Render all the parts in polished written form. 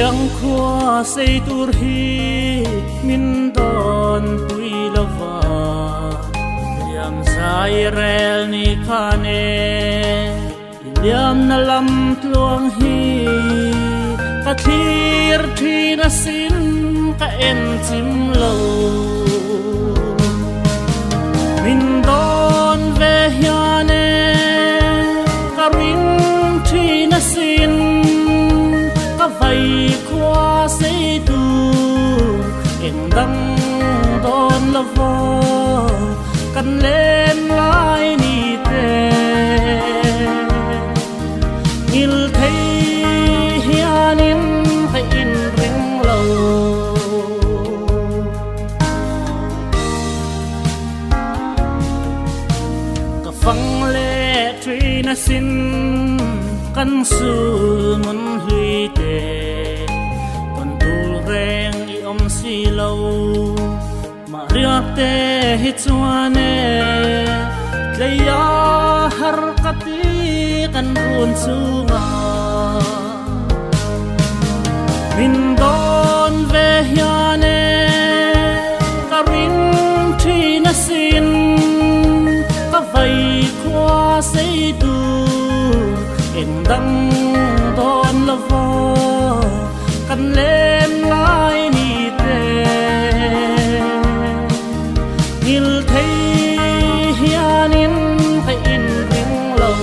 riêng khoa xây tur hi min don tui lava liam sai rel ni khane liam na lam tluang hi ka thir thi na sin ka en chim lo min don ve hiane ka ring thi na sin ka vai qua xây tu em đăng đón lava căn lên lại ni te il thấy hianin hay in ring lâu ka phăng lệ truy na xin căn su muốn huy tệ còn tu rèn i om si lâu mà riak te hi chuane tleya har kati kan run sunga min don ve hiane ka rin thi na sin ka vai kwa sei tu em đăng đón lava căn lên lại ni te il thấy hianin hay in ring lâu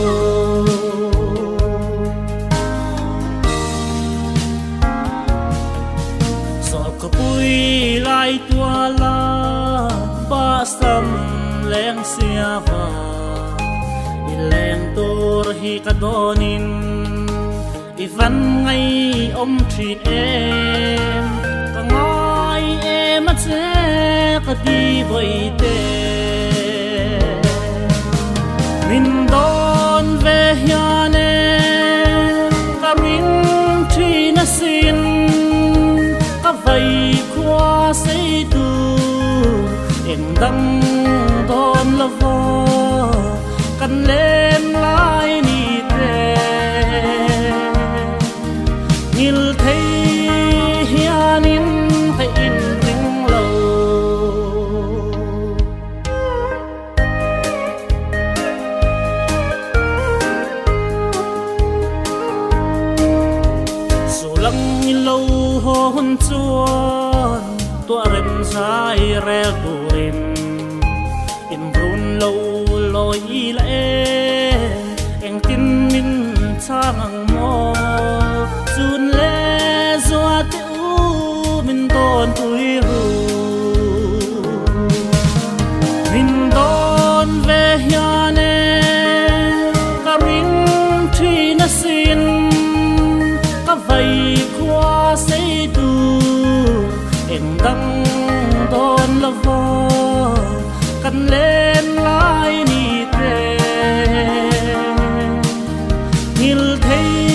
so có bui lại tua la ba sam leng sia va leng tur hi ka donin ivan ngay om treat em ka ngai em a che ka di Bawihte min don ve hiane ka ring thi na sin ka vai qua xây tu em đăng don lava căn lên lại ni te il thấy hianin hay in ring lâu số lăng in lâu hôn chuan tua rem sai rel turin in brun lâu loi la eng tin min chang ang mo chun le zua te u min don tui ru min don ve hiane ka ring thi na sin ka vai qua sei tu em đăng don lava căn lên lại ni te il thấy